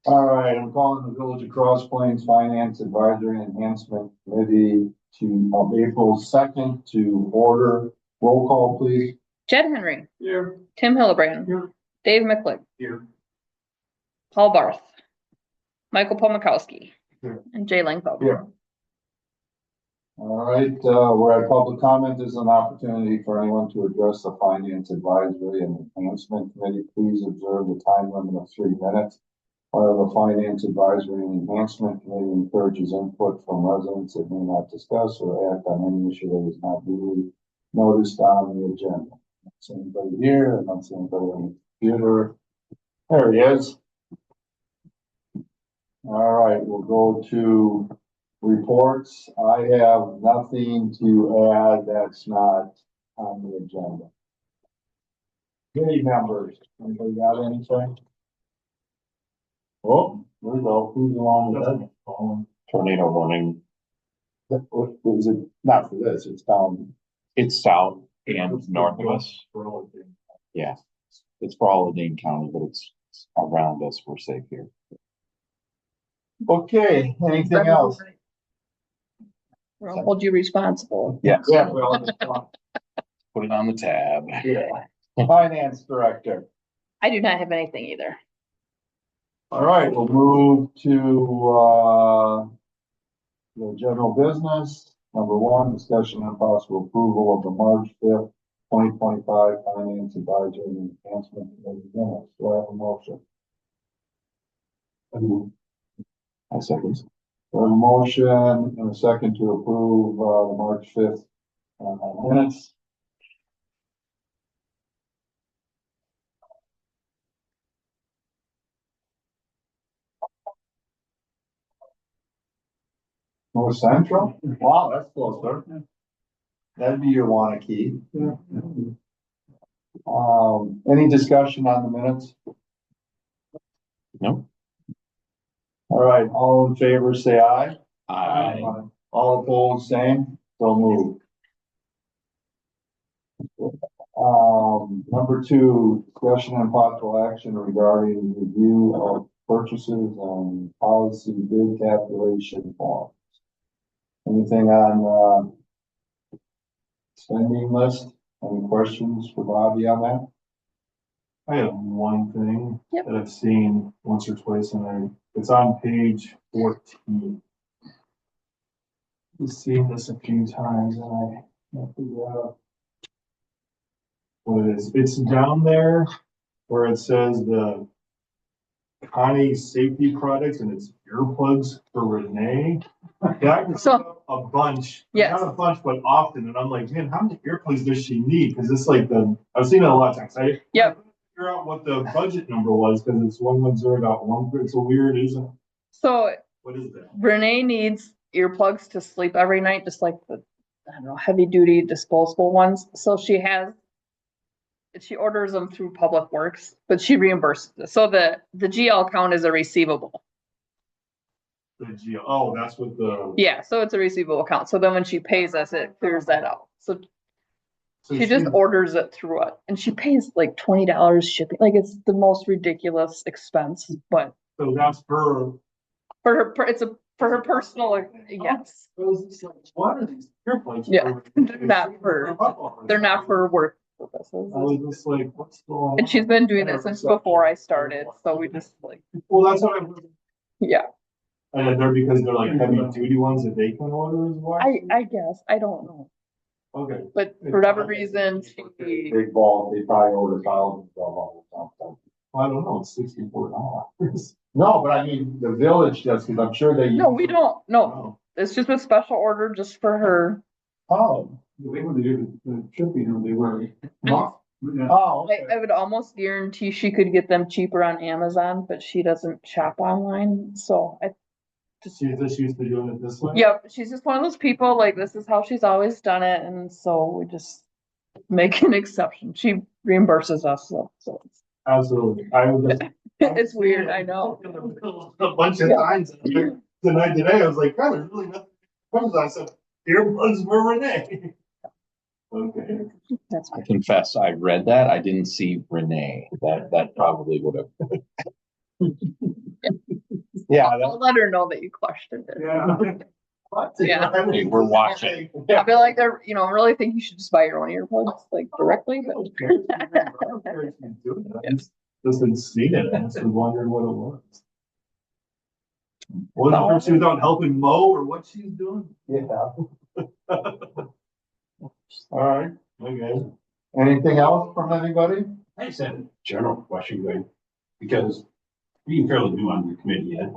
All right, I'm calling the Village of Cross Plains Finance Advisory Enhancement Committee of April 2nd to order. Roll call, please. Jed Henry. Here. Tim Hillebrand. Here. Dave McClick. Here. Paul Barth. Michael Pomykowski. Here. And Jay Langfeld. Here. All right, we're at public comment. This is an opportunity for anyone to address the Finance Advisory and Enhancement Committee. Please observe the time limit of 3 minutes. While the Finance Advisory and Enhancement Committee encourages input from residents that may not discuss or act on any issue that is not duly noticed on the agenda. I don't see anybody here. I don't see anybody on the computer. There he is. All right, we'll go to reports. I have nothing to add that's not on the agenda. Committee members, anybody got anything? Oh, there we go. Who's along with that? Tornado warning. Is it not for this? It's down. It's south and north of us. Yeah, it's for all of Dane County, but it's around us. We're safe here. Okay, anything else? We'll hold you responsible. Yes. Yeah, well, Put it on the tab. yeah. Finance Director. I do not have anything either. All right, we'll move to the general business. Number 1, discussion and possible approval of the March 5th, 2025 Finance Advisory and Enhancement Committee minutes. Do I have a motion? I second. We have a motion and a second to approve the March 5th minutes. North Central? Wow, that's closer. That'd be your Wanakee. Any discussion on the minutes? No. All right, all in favor, say aye. Aye. All opposed, same. So moved. Number 2, discussion and possible action regarding review of purchases and policy bid calculation forms. Anything on spending list? Any questions for Bobby on that? I have one thing Yep. that I've seen once or twice, and it's on page 14. I've seen this a few times, and I can't figure out what it is. It's down there where it says the Connie safety products, and it's earplugs for Renee. That comes So- up a bunch, Yes. not a bunch, but often, and I'm like, man, how many earplugs does she need? Because it's like I've seen it a lot of times. Yep. Figure out what the budget number was, because it's 110.1. It's a weird, isn't? So What is that? Renee needs earplugs to sleep every night, just like the, I don't know, heavy duty disposable ones. So she orders them through Public Works, but she reimburses it. So the GL count is a receivable. That's what the. Yeah, so it's a receivable account. So then when she pays us, it clears that out. So So she just orders it through it, and she pays like $20 shipping. Like, it's the most ridiculous expense, but So that's her. for her personal, yes. What are these earplugs? Yeah, for? They're not for work I purposes. was just like, what's going on? And she's been doing this since before I started, so we just like, Well, that's what I'm. yeah, And they're because they're like heavy duty ones that they can order as well? I guess, I don't know. Okay. But for whatever reason, she, Big ball, they probably order thousands of them or something. I don't know, it's $64. No, but I mean, the village does, because I'm sure they. no, we don't, no, Oh. it's just a special order just for her. Oh. They were the shipping, they were. Oh, I would almost guarantee she could get them cheaper on Amazon, but she doesn't shop online, so I just. She's just used to doing it this way? Yep, she's just one of those people, like, this is how she's always done it, and so we just make an exception. She reimburses us, so it's, Absolutely. I was just. it's weird, I know. A bunch of times tonight today, I was like, God, there's really nothing. I said, earbuds for Renee. Okay. That's I confess, I read that. I didn't see Renee. That probably would have. Yeah, I'll let her know that you questioned it. Yeah. Yeah. Hey, we're watching. I feel like they're, I really think you should just buy your own earplugs, like directly, but. Just had seen it, I just was wondering what it was. Wasn't sure if she was out helping mow or what she's doing. yeah. All right, Okay. anything else from anybody? I just had a general question, Greg, because being fairly new on the committee yet,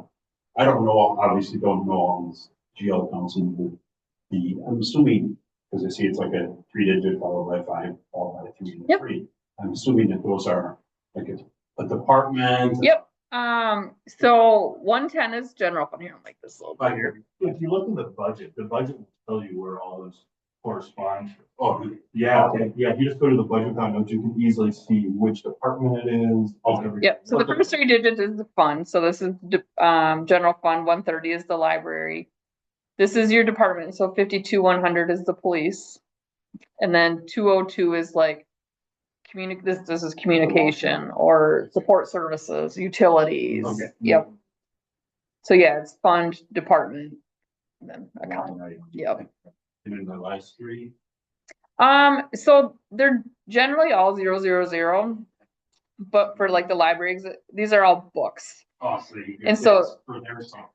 I don't know, obviously don't know all this GL counts and I'm assuming, because I see it's like a 3-digit followed by 5, followed by 3 and Yep. 3. I'm assuming that those are like a department. Yep, so 110 is general fund here, I'll make this a little But bigger. If you look in the budget will tell you where all those correspond. Oh, Yeah, okay, yeah, if you just go to the budget notes, you can easily see which department it is. everything. Yep, so the first 3 digits is the fund, so this is, general fund, 130 is the library. This is your department, so 52-100 is the police. And then 202 is like this is communication or support services, utilities. Okay. Yep. So yeah, it's fund, department, then account. Yep. And then the last 3. So they're generally all 000, but for like the libraries, these are all books. Oh, so you And so- it's for their something.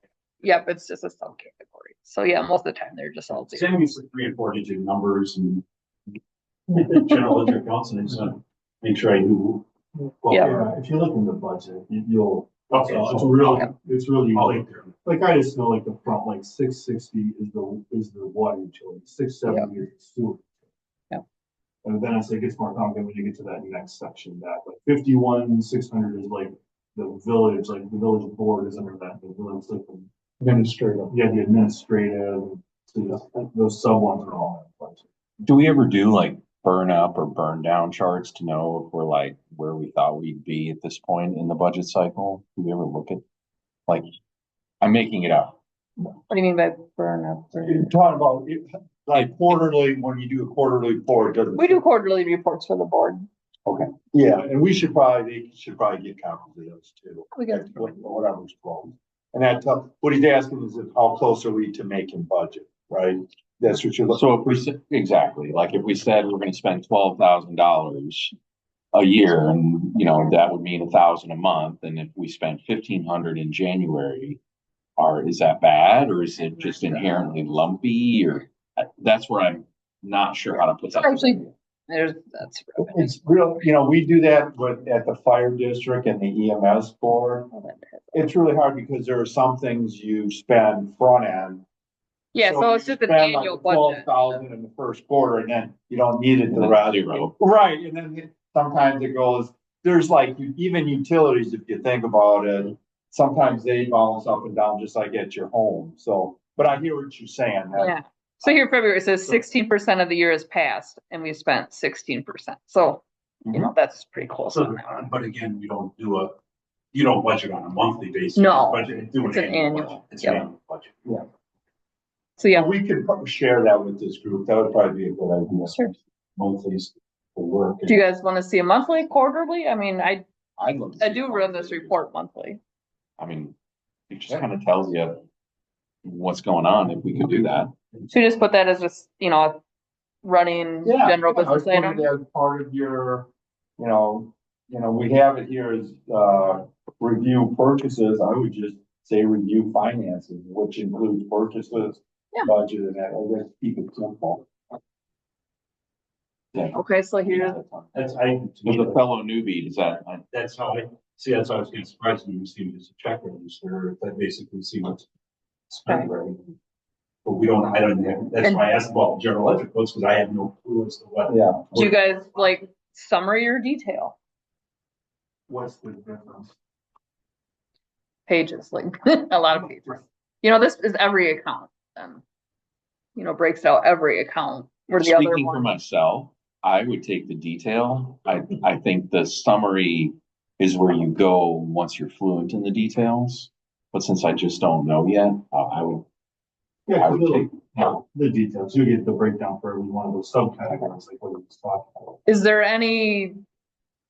Yep, it's just a subcategory. So yeah, most of the time they're just all 0. Same with 3 and 4 digit numbers and general ledger accounts, and it's make sure I knew. Well, Yeah. Yeah, if you look in the budget, you'll, Okay, it's so really I'll like, look there. like I just know like the front, like 660 is the water utility, 670 is the sewer. Yeah. And then as it gets more complicated when you get to that next section, that like 51-600 is like the village, like the village board is under that, the village like the Administrative. yeah, the administrative, so those sub ones are all in the budget. Do we ever do like burn up or burn down charts to know if we're like where we thought we'd be at this point in the budget cycle? Do we ever look at, like, I'm making it up. What do you mean by burn up? You're talking about, like quarterly, when you do a quarterly report, doesn't. We do quarterly reports for the board. Yeah, and they should probably get copies of those too. We got- Whatever's closed. And that, what he's asking is how close are we to making budget, right? That's what you're looking. So if we said, exactly, like if we said we're gonna spend $12,000 a year, and that would mean 1,000 a month, and if we spent 1,500 in January, is that bad, or is it just inherently lumpy, or that's where I'm not sure how to put that. Actually, that's. It's real, we do that at the fire district and the EMS board. It's really hard because there are some things you spend front end. Yeah, so it's just an annual budget. 12,000 in the first quarter, and then you don't need it the rest. Zero. Right, and then sometimes it goes, there's like, even utilities, if you think about it, sometimes they bounce up and down just like at your home, so, but I hear what you're saying. that- Yeah. So here, February, it says 16% of the year has passed and we've spent 16%. So, that's pretty close So, on that one. but again, you don't budget on a monthly basis. No, Do it's an annual. budget. It's an Yep. annual budget. So yeah, We could probably share that with this group, that would probably be a good idea. Sure. Monthlies for work. do you guys want to see a monthly, quarterly? I mean, I I'd love to see do run this report monthly. I mean, it just kind of tells you what's going on if we could do that. So you just put that as just, running Yeah. general I would business put item. it as part of your, we have it here as, review purchases, I would just say review finances, which includes purchases. Yeah. Budget and that, I guess keep it simple. Yeah. Okay, so here's, That's, With a fellow newbie, does that, that's how that's how I was getting surprised when you see it as a check register, that basically see what's spent, right? But I don't have, that's why I asked about general ledger quotes, because I have no clue as to what. Yeah. do you guys like summary or detail What's the difference? pages, like a lot of pages? This is every account. Breaks out every account where the other speaking for one. myself, I would take the detail. I think the summary is where you go once you're fluent in the details. But since I just don't know yet, I would Yeah, take, the details, you get the breakdown for every one of those subcategories, like what we just talked about. Is there any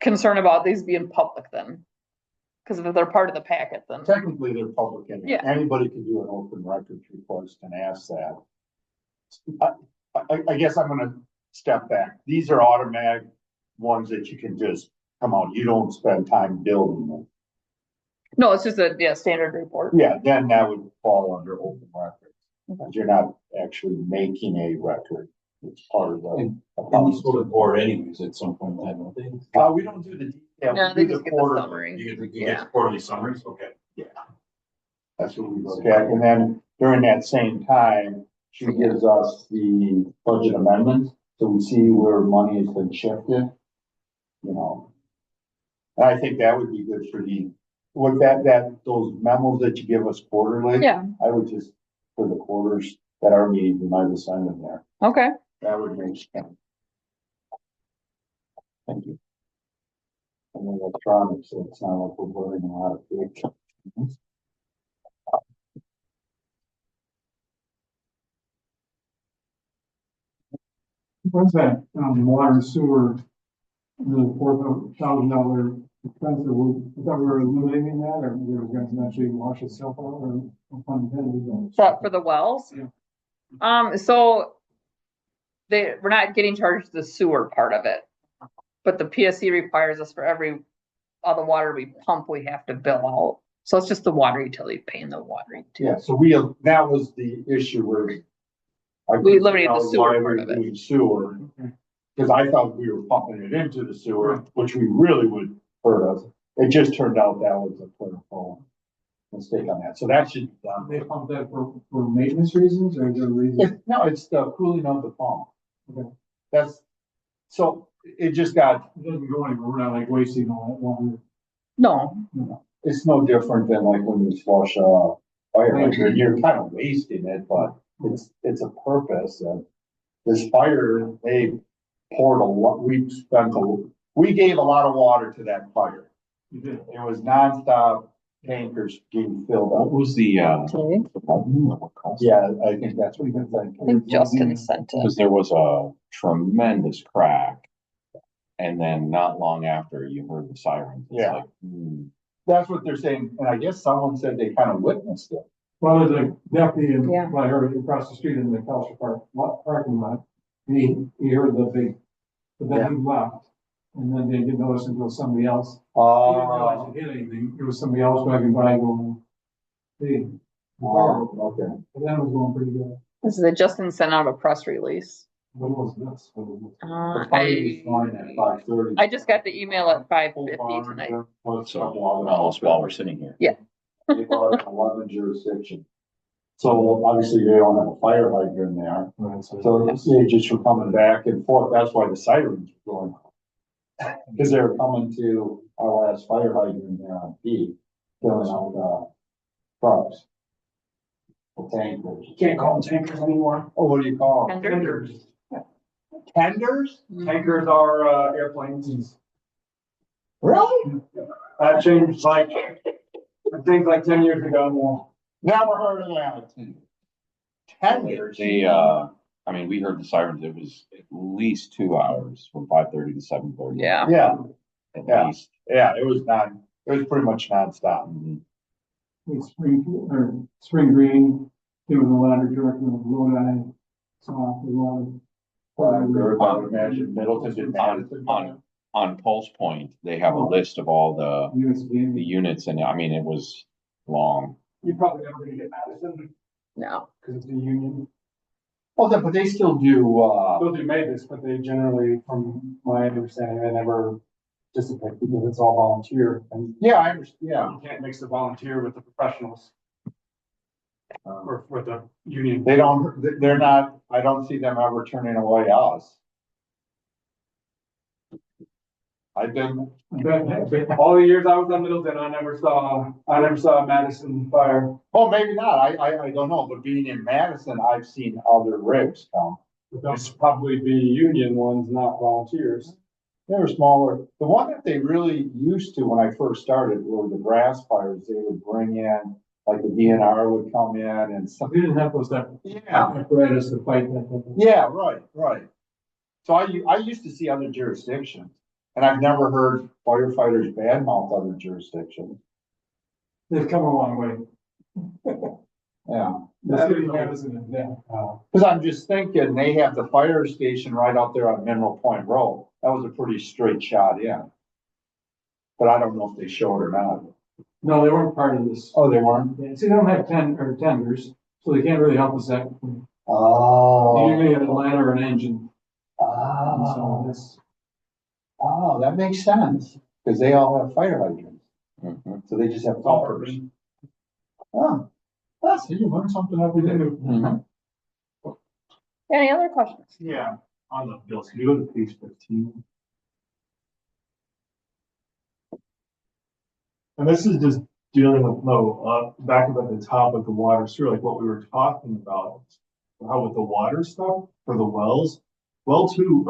concern about these being public then? Cause if they're part of the packet, then, Technically, they're public, and Yeah. anybody can do an open records request and ask that. I guess I'm gonna step back. These are automatic ones that you can just come out. You don't spend time building them. no, it's just a, yeah, standard report. Yeah, then that would fall under open records. Okay. You're not actually making a record. It's part of the. And these go to the board anyways at some point in time, don't they? We don't do the detail. No, we they do just get the quarterly. summary. You Yeah. get quarterly summaries, okay. That's what we look at. And then during that same time, she gives us the budget amendments, so we see where money has been shifted. You know. And I think that would be good for with those memos that you give us quarterly. Yeah, I would just, for the quarters that are needed, and I would send them there. okay. That would make sense. Thank you. And then electronics, so it's not like we're learning a lot of big. What's that, water and sewer, the $4,000 expense, I thought we were eliminating that, or we were going to actually wash itself out, or fund Is that for the wells? Yeah. So we're not getting charged the sewer part of it. But the PSC requires us for all the water we pump, we have to bill out. So it's just the water utility paying the water utility. Yeah, so that was the issue where. We eliminated the sewer part of it. Sewer, because I thought we were pumping it into the sewer, which we really would hurt us. It just turned out that was a clerical mistake on that, so that should be done. They pump that for maintenance reasons, or is there a reason? No, it's the cooling of the pump. Okay. So it just got, It doesn't go anywhere, we're not like wasting all that water. No, it's no different than like when you flush a fire hydrant, you're kind of wasting it, but it's a purpose. And this fire, they poured a lot, we gave a lot of water to that fire. You did. It was nonstop tankers being filled What up. was the, okay. Yeah, I think that's what you think. I think Justin sent it. because there was a tremendous crack. And then not long after, you heard the sirens. It's Yeah. like, That's what they're saying, and I guess someone said they kind of witnessed it. Well, there's a deputy in, Yeah. I heard across the street in the Culture parking lot, he heard the big, but then he left. And then they didn't notice until somebody else, he didn't realize it hit anything, it was somebody else driving by going, hey. Okay. And that was going pretty good. This is Justin sent out a press release. What was this? What was this? The fire was going at 5:30. I just got the email at 5:50 tonight. almost while we're sitting here. They brought it 11 jurisdiction. So obviously they don't have a fire hydrant there. Right, so- So they just were coming back and forth. That's why the sirens were going. Because they were coming to our last fire hydrant there on P, filling out trucks. The tankers. Can't call them tankers anymore. Oh, what do you call them? Tender. Tenders. Tenders? Tankers are airplanes. Really? That changed like, I think like 10 years ago. Never heard of that. Tenders? They, I mean, we heard the sirens, it was at least 2 hours from 5:30 to 7:30. Yeah. Yeah, At yeah. least. yeah, it was pretty much nonstop. With spring green, doing the ladder direction of Lodi, so there's a lot of. I would imagine Middleton did Madison. On Pulse Point, they have a list of all the Units of gaming. units, and I mean, it was long. You're probably never gonna get Madison No. because it's a union. Well, but they still do, They'll do Mavis, but they generally, from my understanding, they never participate because it's all volunteer and yeah, I understand, yeah. you can't mix the volunteer with the professionals or with the union. They're not, I don't see them ever turning away us. I've been, All the years I was on Middleton, I never saw Madison fire. oh, maybe not, I don't know, but being in Madison, I've seen other rigs come. It's probably the union ones, not volunteers. They were smaller. The one that they really used to when I first started were the grass fires. They would bring in, like the DNR would come in and stuff. We didn't have those that Yeah, apparatus to fight that. yeah, right. So I used to see other jurisdictions, and I've never heard firefighters badmouth other jurisdictions. They've come a long way. Yeah. The city has an event. Cause I'm just thinking, they have the fire station right out there on Mineral Point Road. That was a pretty straight shot in. But I don't know if they showed or not. No, they weren't part of this. Oh, they weren't? Yeah, see, they don't have tenders, so they can't really help us that. Oh. You're gonna get a ladder or an engine, and so Oh, this, oh, that makes sense, cause they all have fire hydrants, Mhm. so they just have pumpers. Oh, that's, you learn something every day. Mhm. Any other questions? Yeah, on the bills, can you go to page 15? And this is just dealing with, back up at the top of the water sewer, like what we were talking about. How with the water stuff for the wells, well two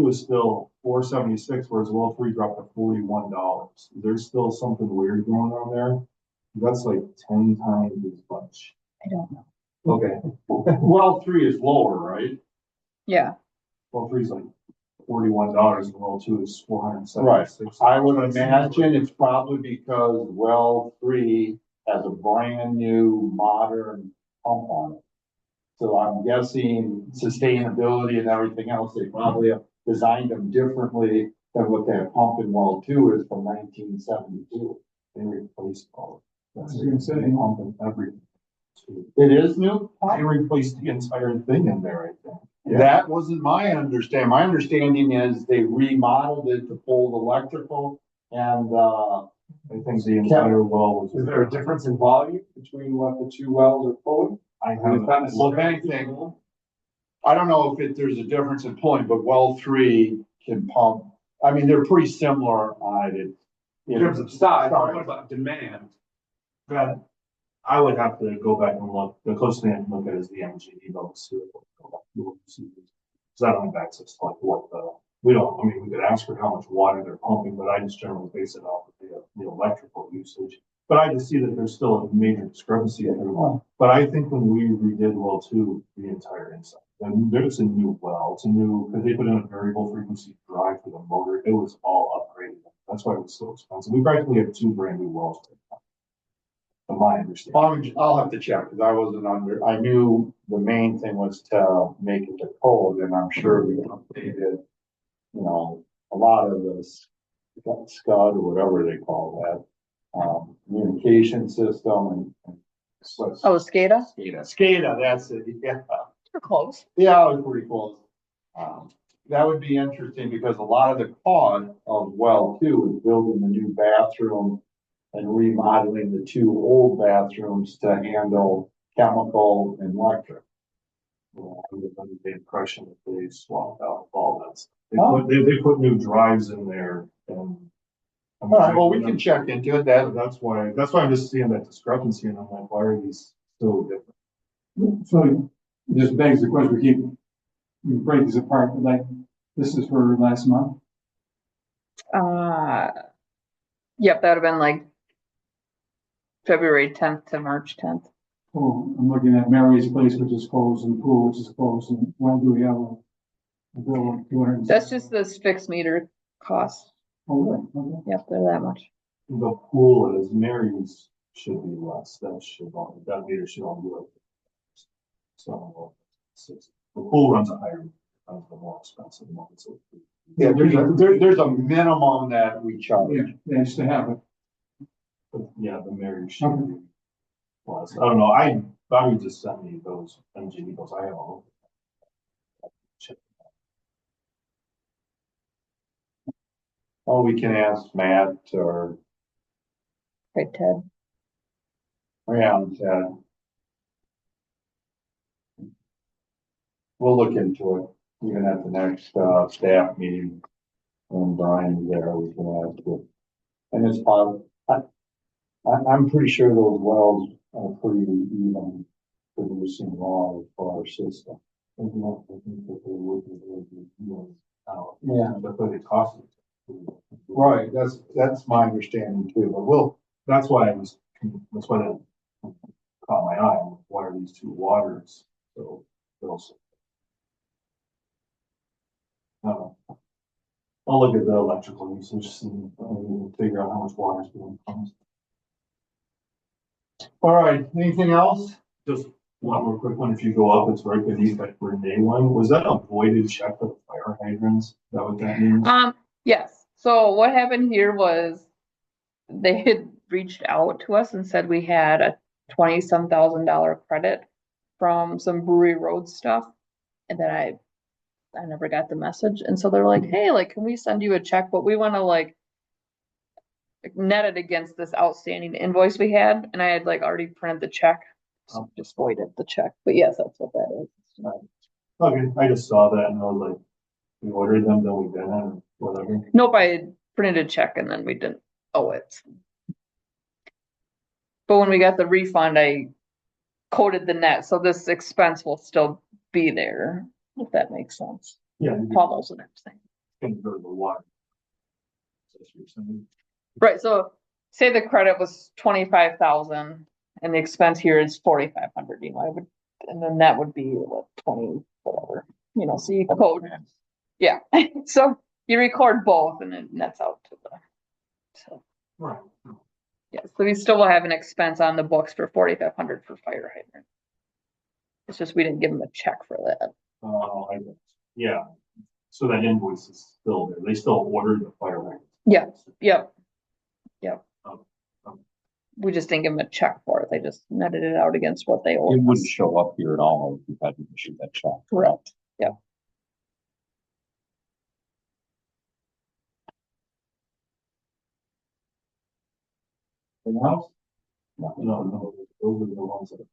is still $4.76, whereas well three dropped to $41. There's still something weird going on there. That's like 10 times as much. I don't know. Okay, Well, 3 is lower, right? Yeah, well three is like $41 and well two is Right, $476. I would imagine it's probably because well three has a brand new modern pump on it. So I'm guessing sustainability and everything else, they probably have designed them differently than what that pump in well two is from 1972. They replaced all of I that. was gonna say, Pump and everything. It is new? They replaced the entire thing in there, I think. That wasn't my understanding. My understanding is they remodeled it to pull electrical and, I think the entire well was. Is there a difference in volume between what the two wells are pulling? I It's haven't. not well, if anything, I don't know if there's a difference in pulling, but well three can pump. I mean, they're pretty similar on it. In terms of size, what about demand? That, I would have to go back and look, the closest thing I can look at is the MGE levels. Cause I don't have access to like what we don't, I mean, we could ask for how much water they're pumping, but I just generally base it off of the electrical usage. But I just see that there's still a major discrepancy in everyone. But I think when we redid well two, the entire inside, then there's a new well, it's a new, because they put in a variable frequency drive for the motor, it was all upgraded. That's why it was so expensive. We practically have two brand new wells right now. From my understanding. I'll have to check because I wasn't I knew the main thing was to make it to code and I'm sure we updated, a lot of this SCUD or whatever they call that, communication system and. oh, SCADA? SCADA, that's it, yeah. We're close. Yeah, it was pretty close. That would be interesting because a lot of the cost of well two is building the new bathroom and remodeling the two old bathrooms to handle chemical and electric. I was under the impression that they swapped out all that. Oh. They put new drives in there and. All right, well, we can check into it. That's why I'm just seeing that discrepancy and I'm like, why are these so different? so it just begs the question, we break this apart, but like, this is for last month. Yep, that would have been like February 10th to March 10th. Oh, I'm looking at Mary's place, which is closed, and the pool, which is closed, and when do we have a bill of 200? That's just this fixed meter cost. Oh, right, okay. Yep, they're that much. The pool is Mary's should be less, that meter should only be like. So, the pool runs a higher, runs the more expensive one, so. Yeah, there's a minimum that we charge. Yeah, just to have it. But yeah, the Mary should be plus. I don't know. I would just send me those MGE bills. I have all. Oh, we can ask Matt or, Right, Ted? yeah, Ted. We'll look into it, even at the next, staff meeting. When Brian's there, we can ask it. And it's probably, I'm pretty sure those wells are pretty even producing water for our system. I think that they would be, Yeah. but it costs. Right, that's my understanding too, but That's why that caught my eye. Why are these two waters so also? I'll look at the electrical usage and figure out how much water is being pumped. All right, anything else? Just one more quick one, if you go up, it's right beneath that Renee one, was that a voided check for the fire hydrants? Is that what that means? Yes, so what happened here was they had reached out to us and said we had a 20-some thousand credit from some Brewery Road stuff. And then I never got the message. And so they're like, hey, like, can we send you a check? But we want to like net it against this outstanding invoice we had. And I had like already printed the check. So just voided the check. But yes, that's what that is. Okay, I just saw that and I was like, we ordered them, then we didn't, or whatever. Nope, I had printed a check and then we didn't owe it. But when we got the refund, I coded the net, so this expense will still be there, if that makes sense. Yeah. you Follows what I'm saying. can go to the water. That's what you're saying. Right, so say the credit was 25,000 and the expense here is 4,500, you know, I would, and then that would be what, 20, whatever, you know, so you code. Yeah, so you record both and it nets out to the, so, Right. yeah, so we still will have an expense on the books for 4,500 for fire hydrant. It's just we didn't give them a check for that. Yeah, so that invoice is still there, they still ordered the fire hydrant. Yeah, yep. Um, We just didn't give them a check for it. They just netted it out against what they It owed wouldn't us. show up here at all if you hadn't issued that check. Correct. Yeah. Anything else? No, those are the ones that.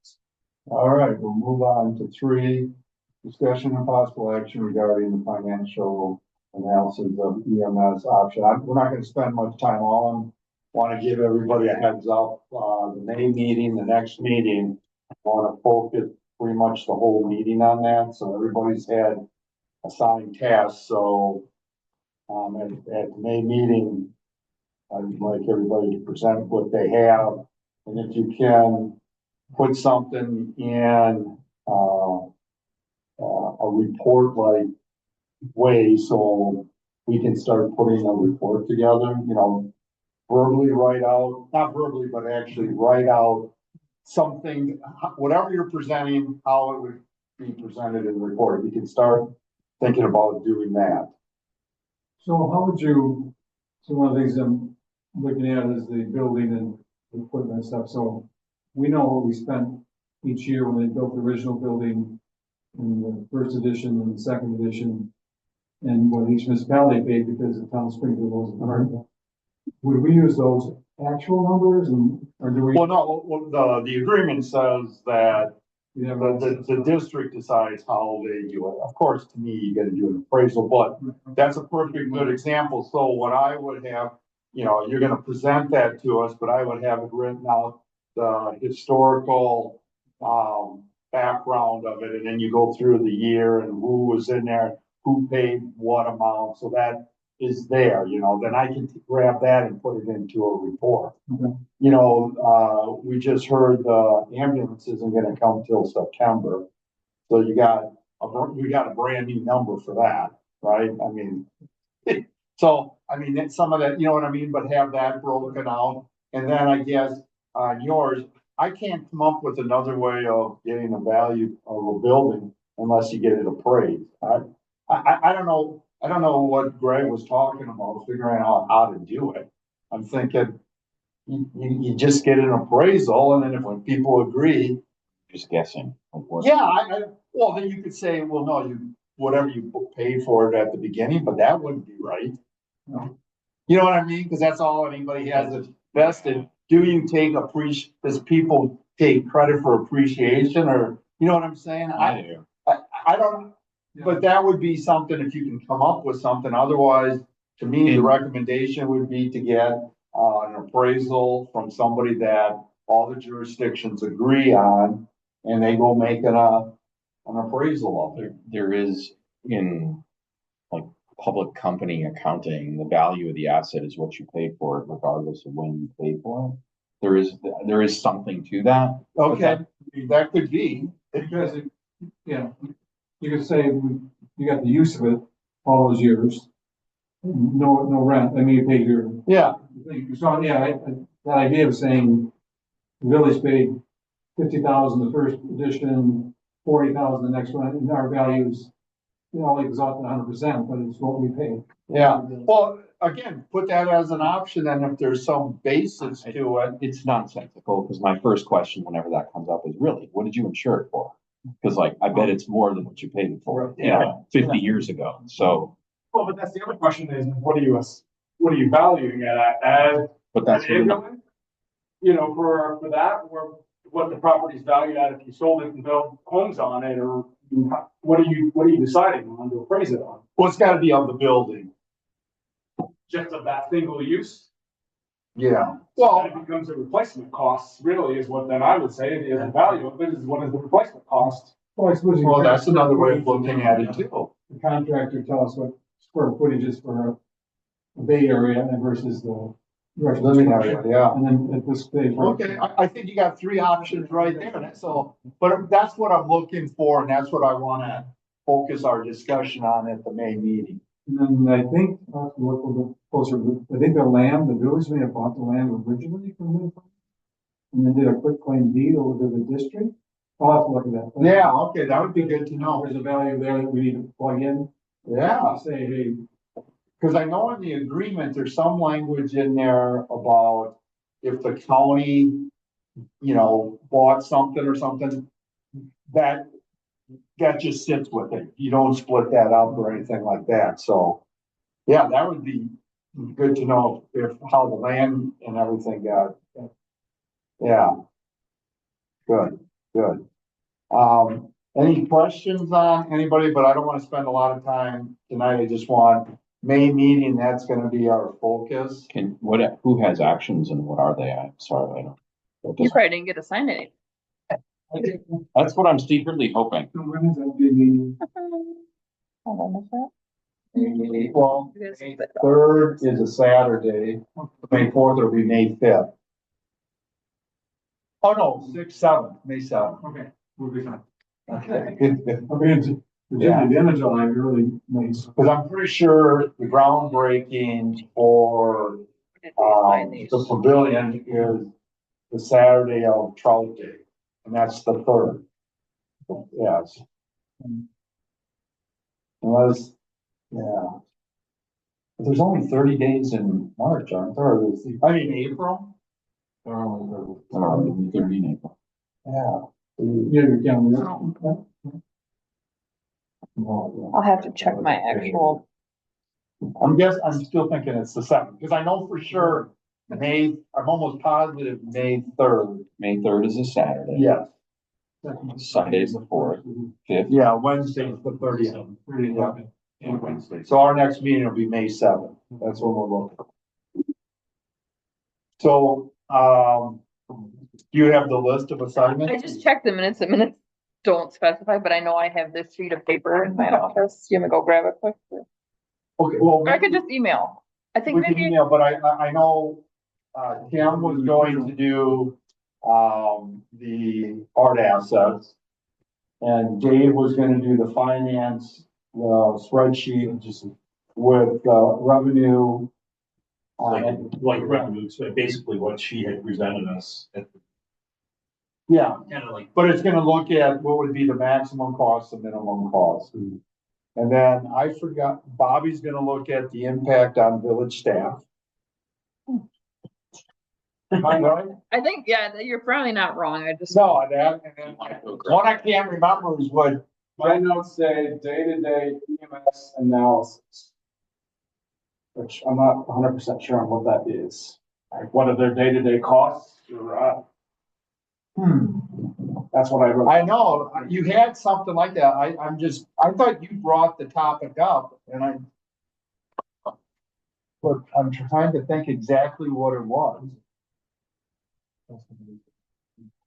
All right, we'll move on to 3, discussion and possible action regarding the financial analysis of EMS option. We're not gonna spend much time on them. Want to give everybody a heads up, the May meeting, the next meeting, I want to focus pretty much the whole meeting on that, so everybody's had assigned tasks, so at the May meeting, I'd like everybody to present what they have, and if you can put something in, a report like way, so we can start putting a report together, you know, verbally write out, not verbally, but actually write out something, whatever you're presenting, how it would be presented in the report. You can start thinking about doing that. So how would you, so one of the things I'm looking at is the building and equipment and stuff, so we know what we spent each year when they built the original building in the first edition and the second edition, and what each municipality paid because the town of Springfield wasn't part of it. Would we use those actual numbers and, or do we? Well, no, the agreement says that You have the district decides how they do it. Of course, to me, you gotta do an appraisal, but that's a perfect good example. So what I would have, you know, you're gonna present that to us, but I would have it written out, the historical, background of it, and then you go through the year and who was in there, who paid what amount, so that is there, you know, then I can grab that and put it into a report. Okay. You know, we just heard the ambulance isn't gonna come till September. So we got a brand new number for that, right? I mean, so, I mean, it's some of that, you know what I mean, but have that broken out. And then I guess on yours, I can't come up with another way of getting the value of a building unless you get it appraised. I don't know what Greg was talking about, figuring out how to do it. I'm thinking you just get an appraisal, and then if when people agree, Just guessing. yeah, well, then you could say, well, no, whatever you paid for it at the beginning, but that wouldn't be right. You know what I mean? Because that's all anybody has invested. Do you take does people take credit for appreciation, or, you know what I'm saying? I do. I don't, but that would be something if you can come up with something. Otherwise, to me, the recommendation would be to get an appraisal from somebody that all the jurisdictions agree on, and they go make an appraisal of it. There is in like public company accounting, the value of the asset is what you pay for it, regardless of when you pay for it. There is something to that. Okay, that could be. Because it, yeah, you could say you got the use of it all those years. No rent, I mean, you paid your. Yeah, So, yeah, that idea of saying, The village paid 50,000 the first edition, 40,000 the next one, and our values, you know, exalt 100%, but it's what we pay. Yeah, well, again, put that as an option, and if there's some basis to it. It's nonsensical, because my first question whenever that comes up is really, what did you insure it for? Because like, I bet it's more than what you paid it for, you know, 50 years ago, so, Well, but that's the other question is, what are you valuing it at? but that's. An income? You know, for that, or what the property's valued at if you sold it and built homes on it, or what are you deciding on to appraise it on? Well, it's gotta be of the building. Just of that single use? Yeah. Well, then it becomes a replacement cost, really, is what then I would say, the value of it is what is the replacement cost? Well, I suppose. Well, that's another way of looking at it too. The contractor tell us what square footage is for a bay area and versus the. Living area, yeah. And then at this stage. Okay, I think you got three options right there, that's all, but that's what I'm looking for, and that's what I wanna focus our discussion on at the May meeting. And then I think, I'll have to look a little closer, but I think the village may have bought the land originally from him. And then did a quick claim deed over to the district. I'll have to look at that. Yeah, okay, that would be good to know. There's a value there that we need to plug in. Yeah, Say, hey, because I know in the agreement, there's some language in there about if the county, you know, bought something or something, that just sits with it. You don't split that up or anything like that, so. Yeah, that would be good to know if, how the land and everything got. Yeah. Good, good. Any questions on anybody, but I don't want to spend a lot of time tonight. I just want May meeting, that's gonna be our focus. Who has actions and what are they? I'm sorry, I don't. that You doesn't- probably didn't get assigned any. That's what I'm secretly hoping. when is that being? Hold on, what's that? Well, You guys- May 3rd is a Saturday, May 4th will be May 5th. Oh, no, 6th, 7th, May 7th. Okay, we'll be fine. Okay. I mean, Yeah. the end of July, really nice. Because I'm pretty sure the groundbreaking for, Did we assign these? the pavilion is the Saturday of Trout Day, and that's the 3rd. Yes. Unless, yeah. But there's only 30 days in March, aren't there? I mean, April? There are only 30 in April. Yeah. Yeah, your calendar. I'll have to check my actual, I'm still thinking it's the 7th, because I know for sure I'm almost positive May 3rd. May 3rd is a Saturday. Yes. Sunday's the 4th, 5th. Yeah, Wednesday's the 30th. Yeah. And Wednesday. So our next meeting will be May 7th. That's when we're looking. So, do you have the list of assignments? I just checked the minutes don't specify, but I know I have this sheet of paper in my office. You want me to go grab it quick? Okay, well. Or I could just email. I think We can maybe, email, but I know, Tim was going to do, the art assets. And Dave was gonna do the finance, spreadsheet just with, revenue. Like revenue, so basically what she had presented us at the Yeah, kind of like. but it's gonna look at what would be the maximum cost, the minimum cost. And then I forgot, Bobby's gonna look at the impact on village staff. Right? I think, yeah, you're probably not wrong. I just. No, that, and then one I can't remember is what, My notes say day-to-day EMS analysis. Which I'm not 100% sure on what that is. Like, what are their day-to-day costs or, that's what I wrote. I know, you had something like that, I thought you brought the topic up, and but I'm trying to think exactly what it was.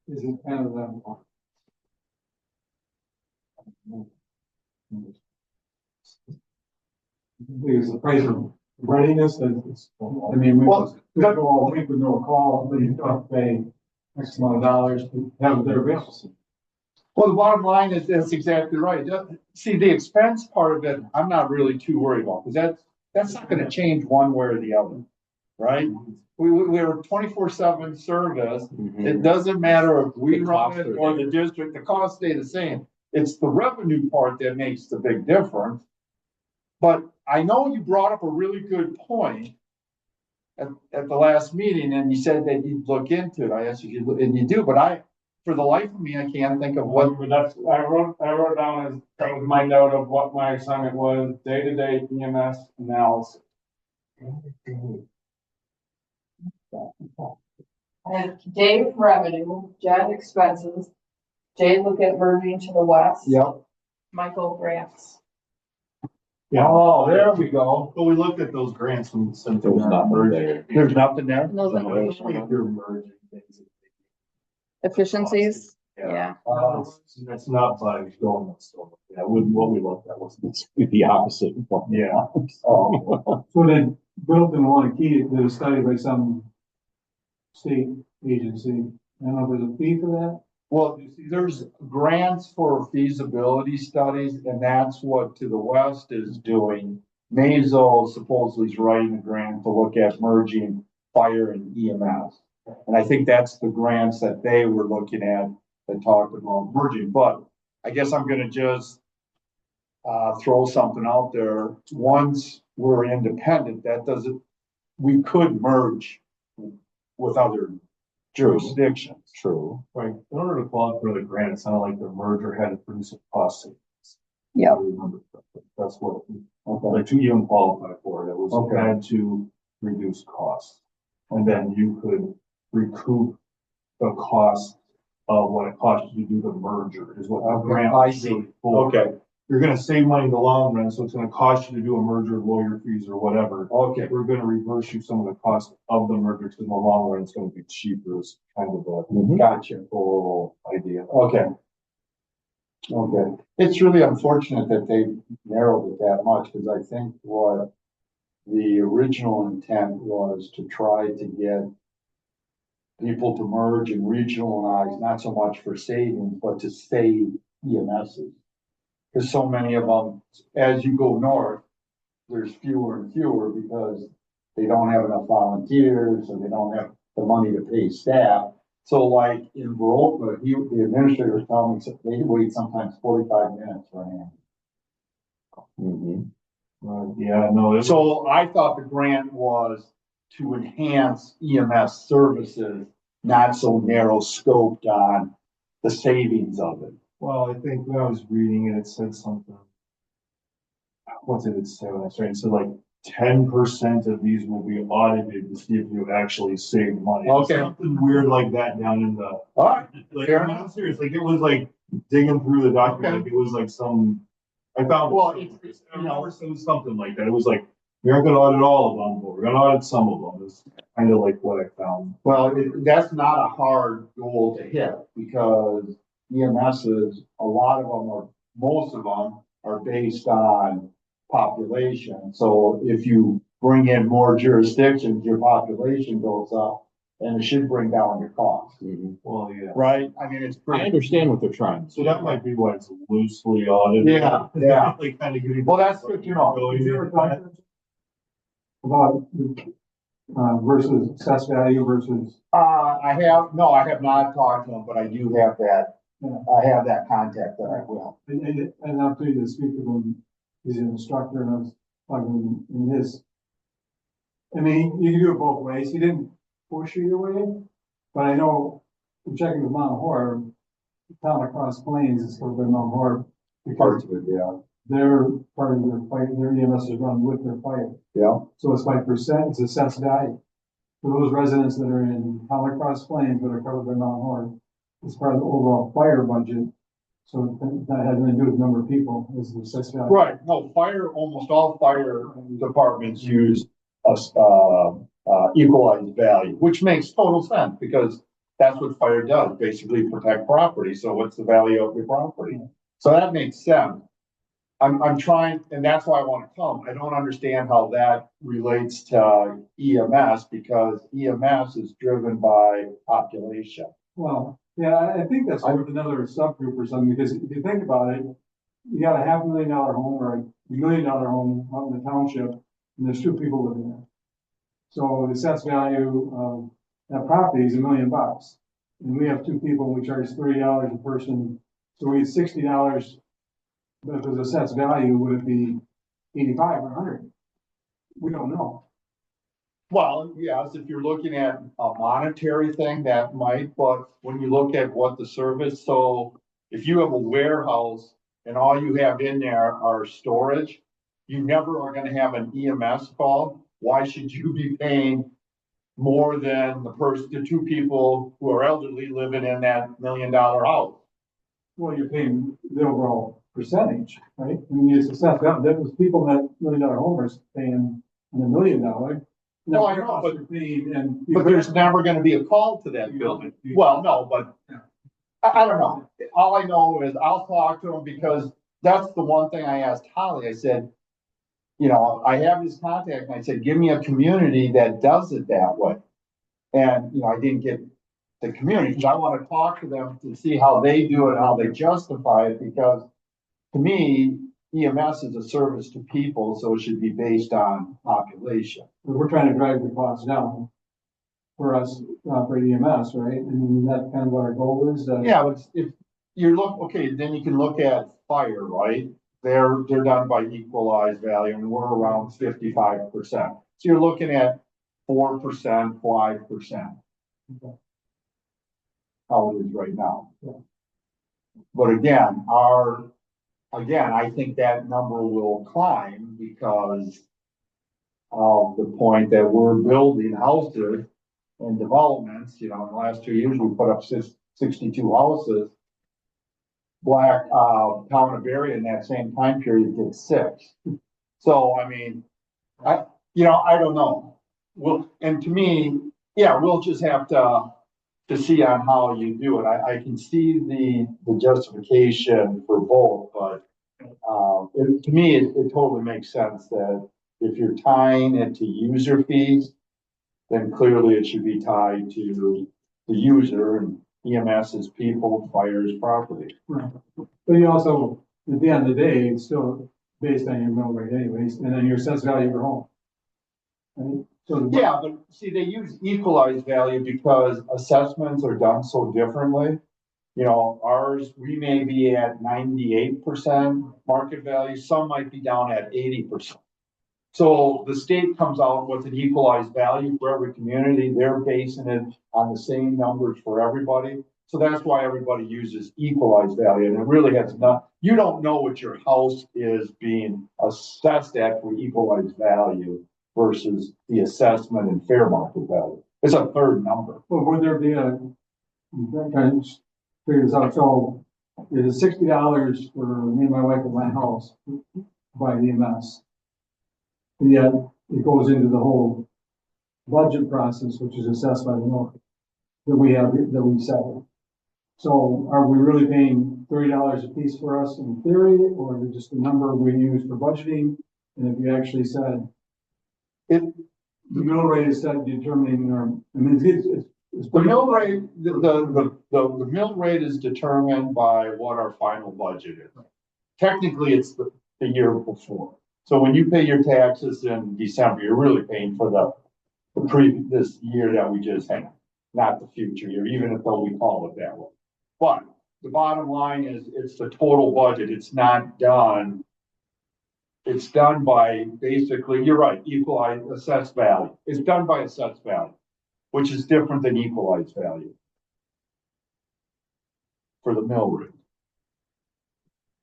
Is it kind of that? Because the price of readiness, I mean, we Well, could go all week with no call, but you don't pay X amount of dollars to have their bills. Well, the bottom line is, that's exactly right. See, the expense part of it, I'm not really too worried about, because that's not gonna change one way or the other. right? We're 24/7 service. Mhm. It doesn't matter if we The run costs it are or there. the district, the costs stay the same. It's the revenue part that makes the big difference. But I know you brought up a really good point at the last meeting, and you said that you'd look into it. I asked if you, and you do, but for the life of me, I can't think of what. But that's, I wrote down as, that was my note of what my assignment was, day-to-day EMS analysis. I have Dave revenue, Jen expenses, Jay look at merging to the west. Yep. Michael grants. Yeah. Oh, there we go. But we looked at those grants and sent There them was nothing there. There's nothing there. And those are You're merging things. efficiencies, yeah. That's not by going with store. Yeah, what we looked at was. It's the opposite. Yeah. Oh, So then Bill didn't want to keep it, did a study by some state agency. I don't know if there's a fee for that. well, there's grants for feasibility studies, and that's what To the West is doing. Mazo supposedly is writing a grant to look at merging fire and EMS. And I think that's the grants that they were looking at that talked about merging, but I guess I'm gonna just throw something out there. Once we're independent, that doesn't, we could merge with other jurisdictions. True. Right, in order to qualify for the grant, it sounded like the merger had to produce a cost savings. Yep. I remember correctly. That's what, Okay, like, to even qualify for it, it was, Okay. had to reduce costs. And then you could recoup the cost of what it cost you to do the merger, is what the Okay, grant I was see. really for. okay, You're gonna save money in the long run, so it's gonna cost you to do a merger, lawyer fees or whatever. okay. We're gonna reverse you some of the cost of the merger, because in the long run, it's gonna be cheaper, is kind of the Gotcha. whole idea. Okay. Okay, it's really unfortunate that they narrowed it that much, because I think what the original intent was to try to get people to merge and regionalize, not so much for savings, but to save EMSs. Because so many of them, as you go north, there's fewer and fewer because they don't have enough volunteers and they don't have the money to pay staff. So like in Baroka, the administrator was telling me they wait sometimes 45 minutes for an ambulance. Yeah, no, it So I thought the grant was to enhance EMS services, not so narrow scoped on the savings of it. well, I think when I was reading it, it said something. What did it say when I started? It said like 10% of these will be audited to see if you actually save money. Okay. Something weird like that down in the, All right, like, Fair I'm enough. not serious, like, it was like digging through the document, like, it was like some, I found. Well, I it's, remember it was something like that. It was like, we aren't gonna audit all of them, but we're gonna audit some of them. It's kind of like what I found. well, that's not a hard goal to hit because EMSs, a lot of them are, most of them are based on population. So if you bring in more jurisdictions, your population goes up and it should bring down your costs, Well, yeah. right? I mean, it's I pretty. understand what they're trying. So that might be why it's loosely audited. Yeah, yeah. Like kind of getting. Well, that's good to know. Is there a conference about versus assessed value versus, I have not talked to him, but I do have that, I have that contact that I will. and I'll tell you to speak to him, he's an instructor and I was talking in his. I mean, you can do it both ways. He didn't push either way, but I know checking with Mount Horeb, town across Plains is sort of Mount Horeb. Parts Because of it, yeah, they're part of their fight, their EMS is run with their fire. yeah. So it's by percent, it's assessed value. For those residents that are in town across Plains that are covered by Mount Horeb, it's part of the overall fire budget. So that has nothing to do with the number of people, it's the assessed value. Right, no, almost all fire departments use a, equalized value, which makes total sense because that's what fire does, basically protect property. So what's the value of your property? So that makes sense. I'm trying, and that's why I want to come. I don't understand how that relates to EMS because EMS is driven by population. Well, yeah, I think that's with another subgroup or something, because if you think about it, you got a $500,000 home or $1 million home out in the township, and there's two people living there. So the assessed value of that property is $1 million. And we have two people, we charge $30 a person, so we have $60. But if it was assessed value, would it be 85 or 100? We don't know. Well, yes, if you're looking at a monetary thing, that might, but when you look at what the service, so if you have a warehouse and all you have in there are storage, you never are gonna have an EMS call. Why should you be paying more than the two people who are elderly living in that $1 million house? Well, you're paying the overall percentage, right? I mean, it's assessed value, that was people that $1 million homers paying $1 million. No, I know, but- And. But there's never gonna be a call to that building. Well, no, but I don't know. All I know is I'll talk to him because that's the one thing I asked Holly. I said, you know, I have his contact and I said, give me a community that does it that way. And, you know, I didn't get the community because I want to talk to them to see how they do it, how they justify it, because to me, EMS is a service to people, so it should be based on population. We're trying to drive the costs down for us, for EMS, right? I mean, that's kind of what our goal is. Yeah, but if you're okay, then you can look at fire, right? They're done by equalized value and we're around 55%. So you're looking at 4%, 5%. How it is right now. But again, I think that number will climb because of the point that we're building houses and developments. You know, in the last 2 years, we put up 62 houses. Black, town of Berry in that same time period did 6. So, I mean, I don't know. Well, and to me, yeah, we'll just have to see on how you do it. I can see the justification for both, but to me, it totally makes sense that if you're tying it to user fees, then clearly it should be tied to the user, and EMS is people, fire is property. Right. But you also, at the end of the day, it's still based on your mill rate anyways, and then your assessed value of your home. Right? So. Yeah, but see, they use equalized value because assessments are done so differently. You know, ours, we may be at 98% market value, some might be down at 80%. So the state comes out with an equalized value for every community. They're basing it on the same numbers for everybody. So that's why everybody uses equalized value. And it really has not, you don't know what your house is being assessed at for equalized value versus the assessment and fair market value. It's a third number. Well, would there be I'm trying to figure this out. So it is $60 for me and my wife at my house by EMS. And yet it goes into the whole budget process, which is assessed by the mill that we sell. So are we really paying $30 a piece for us in theory, or is it just the number we use for budgeting? And if you actually said the mill rate is set determining our, I mean, it's The mill rate, the mill rate is determined by what our final budget is. Technically, it's the year before. So when you pay your taxes in December, you're really paying for this year that we just had, not the future year, even if we call it that way. But the bottom line is it's the total budget. It's not done. It's done by basically, you're right, equalized assessed value. It's done by assessed value, which is different than equalized value for the mill rate.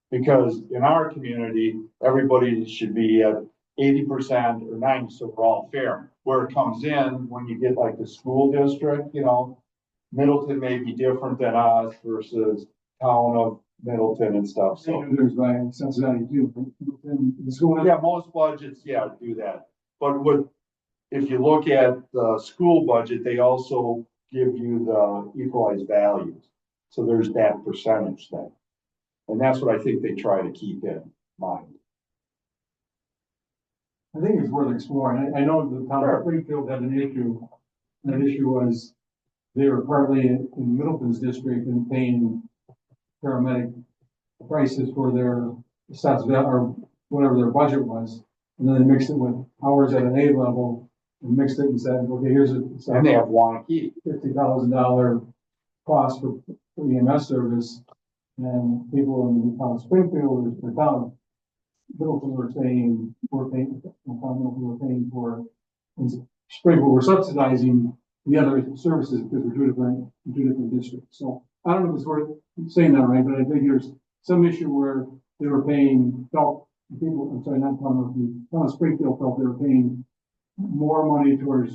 Because in our community, everybody should be at 80% or 90%, so we're all fair. Where it comes in, when you get like the school district, you know, Middleton may be different than us versus town of Middleton and stuff, so. there's by assessed value too. And the school. Yeah, most budgets, yeah, do that. But if you look at the school budget, they also give you the equalized values. So there's that percentage thing. And that's what I think they try to keep in mind. I think it's worth exploring. I know the town of Springfield had an issue. That issue was they were partly in Middleton's district and paying paramedic prices for their assessed value or whatever their budget was. And then they mixed it with hours at an A level and mixed it and said, okay, here's a And they have Wanakee. $50,000 cost for EMS service. And people in the town of Springfield, or town, Middleton were paying for, in Springfield, we're subsidizing the other services because we're two different districts. So I don't know if it's worth saying that right, but I think there's some issue where they were paying, I'm sorry, not town of Springfield felt they were paying more money towards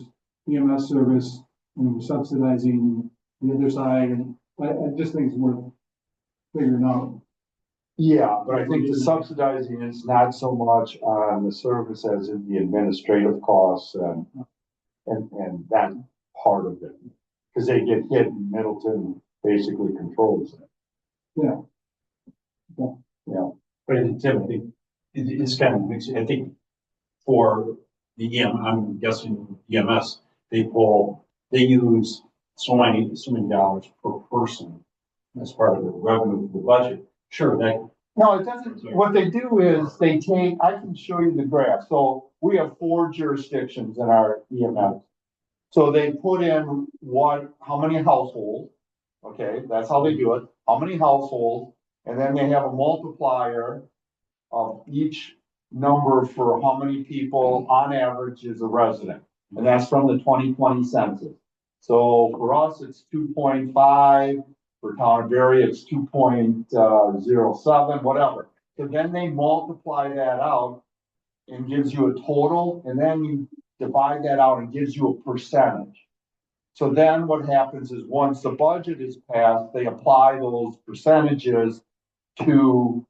EMS service and we're subsidizing the other side. And I just think it's worth figuring out. Yeah, but I think the subsidizing is not so much on the service as in the administrative costs and that part of it. Because they get hit and Middleton basically controls it. Yeah. Yeah. But Tim, I think it's kind of mixed. I think for the I'm guessing EMS, they use so many dollars per person as part of the revenue of the budget. Sure, that. No, it doesn't, what they do is they take, I can show you the graph. So we have 4 jurisdictions in our EMS. So they put in how many households, okay, that's how they do it, how many households, and then they have a multiplier of each number for how many people on average is a resident. And that's from the 2020 census. So for us, it's 2.5. For town of Berry, it's 2.07, whatever. So then they multiply that out and gives you a total, and then you divide that out and gives you a percentage. So then what happens is once the budget is passed, they apply those percentages to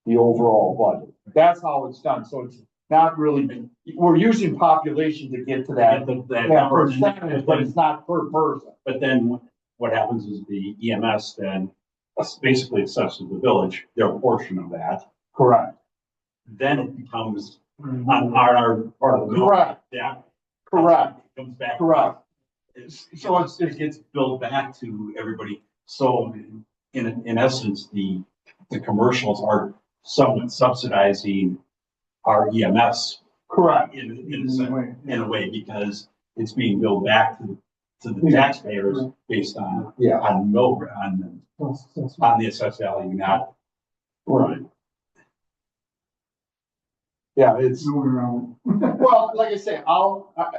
the overall budget. That's how it's done. So it's not really, we're using population to get to that percentage, but it's not per person. But then what happens is the EMS then basically assesses the village, their portion of that. Correct. Then it becomes on our part of the. Correct. Yeah. Correct. It comes back. Correct. So it gets billed back to everybody. So in essence, the commercials are somewhat subsidizing our EMS. Correct. In a way, because it's being billed back to the taxpayers based on on the assessed value, not right. Yeah, it's well, like I say,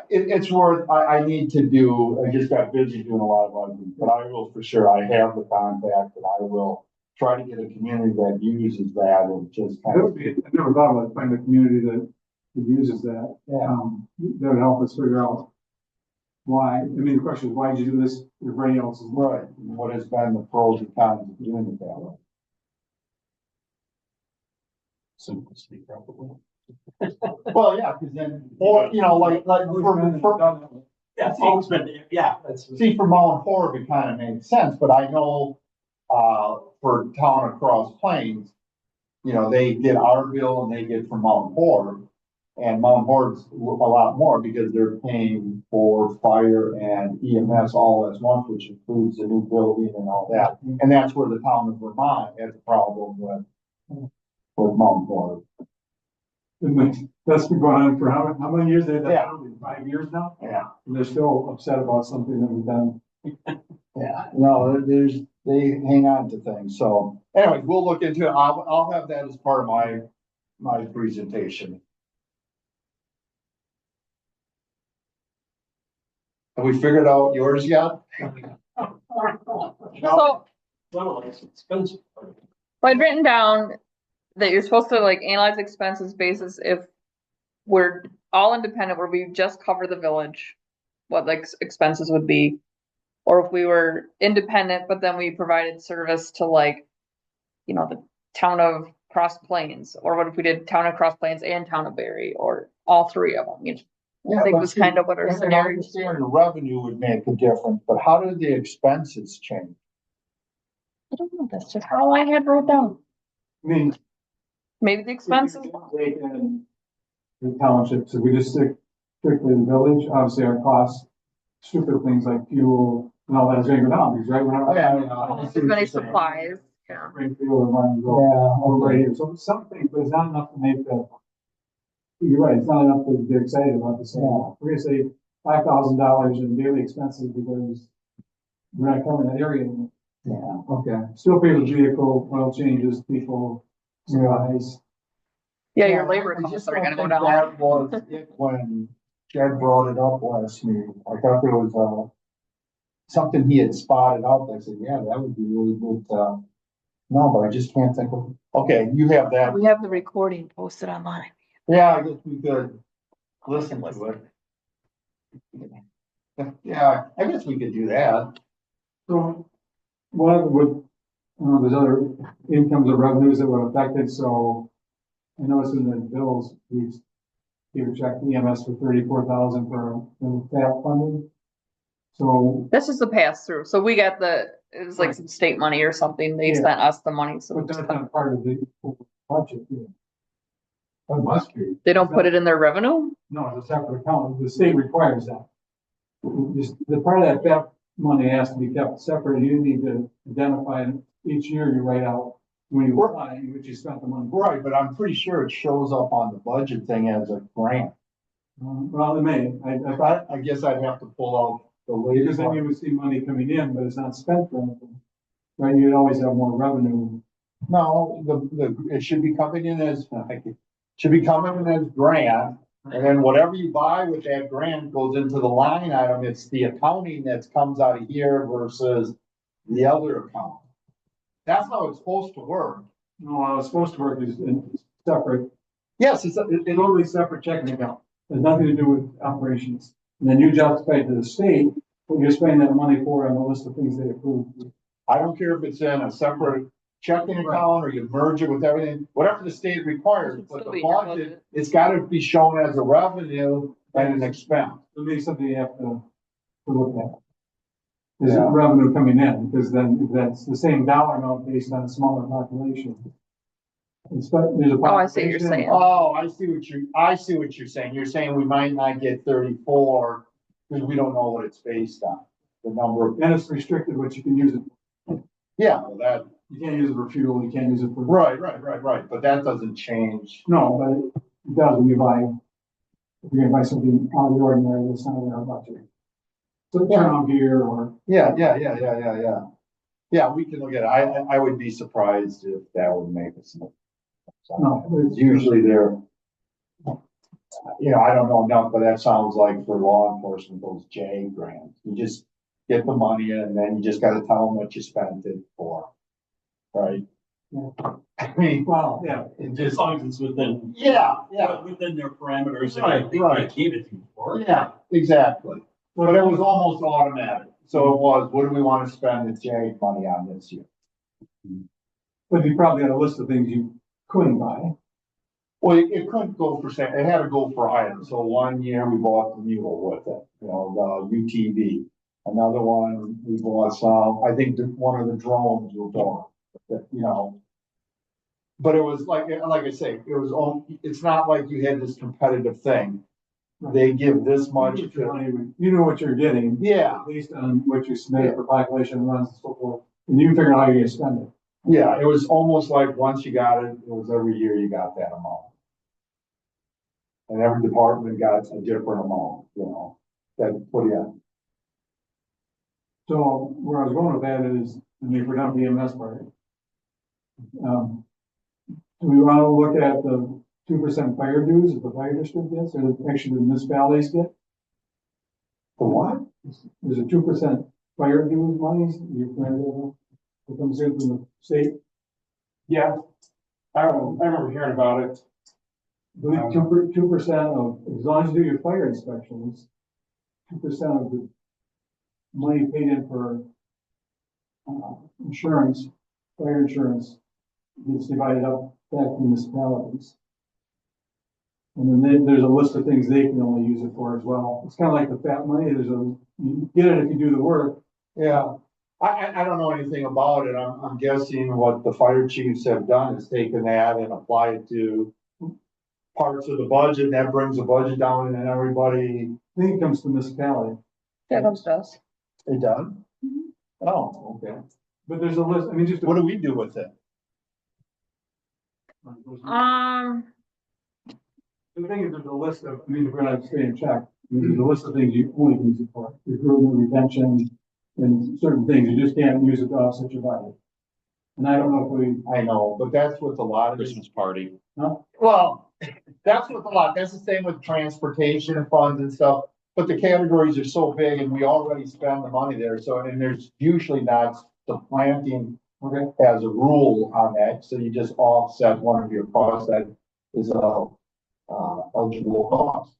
it's worth. I need to do. I just got busy doing a lot of other things, but I will for sure. I have the contact, and I will try to get a community that uses that and just kind of. I never thought about finding a community that uses that. Yeah. That would help us figure out why. I mean, the question is, why did you do this? Everybody else is Right. What has been the pros and cons of doing it that way? simplicity, probably. Well, yeah, because then, or like Yeah, it's always been, yeah, that's. see, for Mount Horeb, it kind of makes sense, but I know, for town across Plains, they get our bill and they get from Mount Horeb. And Mount Horeb's a lot more because they're paying for fire and EMS all at once, which includes the new building and all that. And that's where the town of Vermont has a problem with Mount Horeb. That's been going on for how many years? They've Yeah. been 5 years now, Yeah. and they're still upset about something that we've done. Yeah, no, they hang on to things. So anyway, we'll look into it. I'll have that as part of my presentation. Have we figured out yours yet? So Well, it's expensive. I'd written down that you're supposed to like analyze expenses basis if we're all independent, where we just cover the village, what like expenses would be. Or if we were independent, but then we provided service to like, the town of Cross Plains, or what if we did town of Cross Plains and town of Berry, or all three of them, I think was kind of what our scenario. I understand the revenue would make a difference, but how did the expenses change? I don't know, that's just how I had wrote down. I mean, Maybe the expenses. The townships, if we just stick strictly in the village, obviously our costs, stupid things like fuel and all that is going to go down, because right, we're not. As many supplies, yeah. Springfield and Ryanville. Yeah, Over here, so some things, but it's not enough to make the you're right, it's not enough to get excited about this. Yeah. We're gonna say $5,000 in daily expenses because we're not covering that area. anymore. Yeah, okay. Still pay the vehicle, oil changes, people, supplies. Yeah, your I labor just costs are don't gonna go think down. That was it when Jed brought it up last meeting. I thought there was, something he had spotted out. I said, yeah, that would be really good, no, but I just can't think of, okay, you have that. We have the recording posted online. Yeah, I guess we could listen to it. Yeah, I guess we could do that. So one of the, there's other incomes or revenues that were affected, so I noticed in the bills, we gave a check to EMS for 34,000 for the FAP funding. So, This is the pass through. So we got it was like some state money or something. They Yeah. sent us the money, so but that's not part of the budget. Yeah. That must be. they don't put it in their revenue? No, it's a separate account. The state requires that. The part of that FAP money has to be kept separate. You need to identify it each year you write out when you apply, which you spent the money. Right, but I'm pretty sure it shows up on the budget thing as a grant. Well, it may. I thought, I guess I'd have to pull out the because latest then one. you would see money coming in, but it's not spent for anything. Right, you'd always have more revenue. No, it should be coming in as, should be coming in as grant. And then whatever you buy with that grant goes into the line item. It's the accounting that comes out of here versus the other account. That's how it's supposed to work. No, how it's supposed to work is in separate, Yes, it's, totally separate checking account. Has nothing to do with operations. And then you justify to the state what you're spending that money for on the list of things they approve. I don't care if it's in a separate checking account or you merge it with everything, whatever the state requires, Should but still the be in your budget, budget. it's gotta be shown as a revenue and an expense. It'll be something you have to look at. Is it Yeah. revenue coming in? Because then if that's the same dollar amount based on a smaller population. There's a Oh, I see what you're population. saying. Oh, I see what you're saying. You're saying we might not get 34 because we don't know what it's based on. The number of, And it's restricted what you can use it. yeah, well, that, You can't use it for fuel, you can't use it for. right. But that doesn't change. No, but it does when you buy, if you're gonna buy something out of the ordinary, that's not in our budget. So turn on gear or. Yeah. Yeah, we can look at it. I would be surprised if that would make us. No, it's- Usually they're, I don't know enough, but that sounds like for law enforcement, those J grants. You just get the money and then you just gotta tell them what you spent it for. Right? Yeah. I mean, Well, yeah, it As just, long as it's within, yeah, within their parameters. Right, They right. gave it to you for. yeah, exactly. But it was almost automatic. So it was, what do we wanna spend the J money on this year? but you probably had a list of things you couldn't buy. Well, it couldn't go for, it had to go for item. So one year we bought the mule with it, the UTV. Another one, we bought some, I think one of the drones we bought, But it was like I say, it's not like you had this competitive thing. They give this much. You know what you're getting. Yeah, Based on what you submitted for population runs and so forth, and you can figure out how you're gonna spend it. yeah, it was almost like once you got it, it was every year you got that amount. And every department got a different amount, that put in. So where I was going with that is, if we're done with the EMS part. Do we want to look at the 2% fire dues that the fire district gets, or actually the municipalities get? For what? There's a 2% fire dues monies, that comes in from the state. Yeah. I remember hearing about it. I believe 2% of, as long as you do your fire inspections, 2% of the money paid in for insurance, fire insurance, gets divided up back to municipalities. And then there's a list of things they can only use it for as well. It's kind of like the FAP money. You get it if you do the work. Yeah, I don't know anything about it. I'm guessing what the fire chiefs have done is taken that and applied it to parts of the budget, and that brings the budget down, and then everybody. I think it comes to municipality. That does. It does? Oh, okay. But there's a list, I mean, just. What do we do with it? The thing is, there's a list of, I mean, if we're gonna stay in check, there's a list of things you only can use it for, recruitment, retention, and certain things, you just can't use it to offset your budget. And I don't know if we, I know, but that's with a lot of this. Christmas party. Well, that's with a lot. That's the same with transportation funds and stuff. But the categories are so big and we already spend the money there. So, and there's usually not supplanting as a rule on that. So you just offset one of your costs that is eligible cost.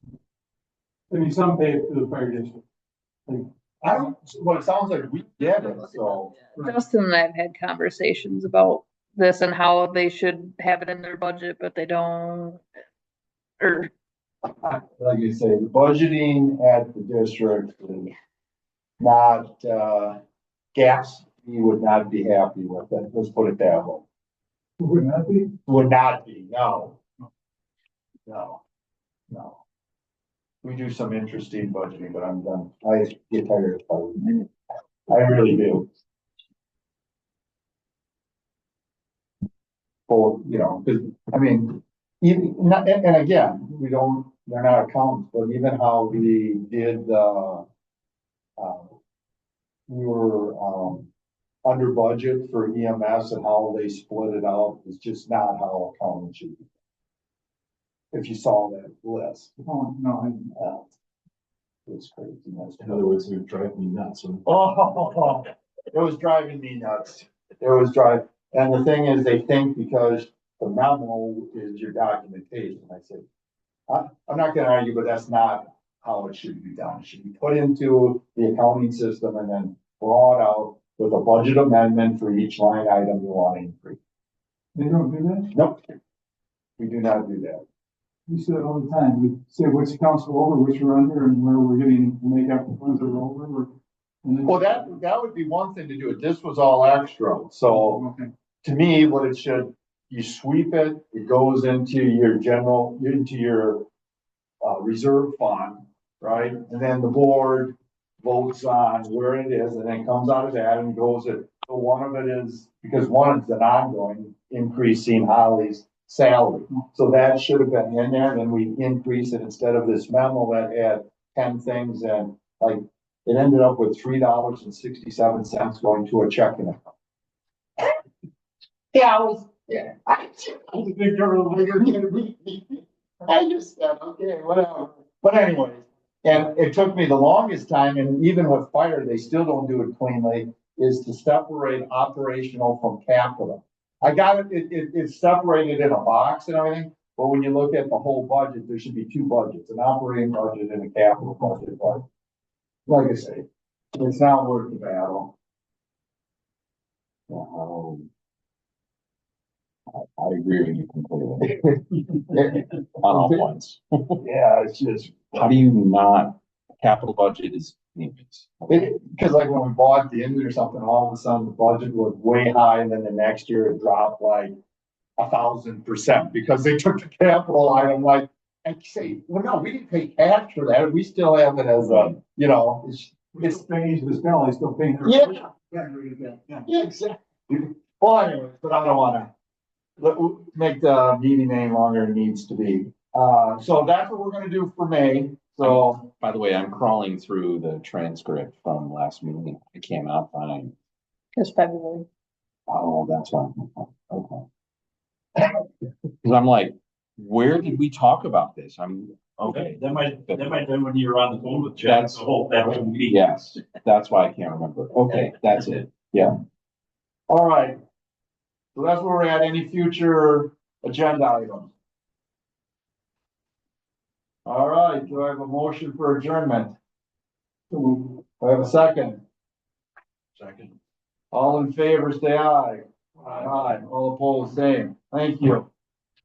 I mean, some pay it to the fire district. I don't, well, it sounds like we get it, so. Justin and I have had conversations about this and how they should have it in their budget, but they don't. Or, Like you say, the budgeting at the district is not, gaps, we would not be happy with it. Let's put it that way. Would not be? Would not be, no. No, no. We do some interesting budgeting, but I'm done. I get tired of budgeting. I really do. Well, you know, because, I mean, even, not, and again, we don't, they're not accountants, but even how we did, we were, under budget for EMS and how they split it out is just not how accounting should be. If you saw that list, Oh, no, it was crazy. In other words, it would drive me nuts. Oh, it was driving me nuts. It was driving, and the thing is, they think because the memo is your documentation. I said, I'm not gonna argue, but that's not how it should be done. It should be put into the accounting system and then brought out with a budget amendment for each line item you want to increase. they don't do that? Nope. We do not do that. We say it all the time, we say which accounts are over, which are under, and where we're getting to make up the ones that are over, and then. Well, that would be one thing to do. This was all extra. So Okay. to me, what it should, you sweep it, it goes into your general, into your reserve fund, right? And then the board votes on where it is and then comes out of that and goes it. So one of it is, because one is an ongoing increasing Holly's salary. So that should have been in there, and then we increase it instead of this memo that had 10 things and like, it ended up with $3.67 going to a checking account. Yeah, I just said, okay, whatever. But anyway, and it took me the longest time, and even with fire, they still don't do it cleanly, is to separate operational from capital. I got it, it's separated in a box and everything, but when you look at the whole budget, there should be two budgets, an operating budget and a capital budget, but like I say, it's not worth the battle. I agree with you completely on all points. Yeah, it's just, How do you not, capital budget is maintenance. because like when we bought the engine or something, all of a sudden the budget was way high, and then the next year it dropped like 1,000% because they took the capital item, like, and say, well, no, we didn't pay cash for that. We still have it as a, you know, It's paying the smell, it's still paying. their- Yeah. Yeah. yeah, exactly. Well, anyways, but I don't wanna make the meeting any longer than it needs to be. So that's what we're gonna do for May. So, By the way, I'm crawling through the transcript from last meeting. I cannot find, it's February. oh, that's why. Okay. Cause I'm like, where did we talk about this? Okay. That might have been when you were on the phone with Jeff, That's- the whole, that whole meeting. Yes, that's why I can't remember. Okay, that's it. Yeah. all right. So that's where we're at. Any future agenda items? All right, do I have a motion for adjournment? Do I have a second? Second. All in favor, say aye. Aye. All opposed, same. Thank you.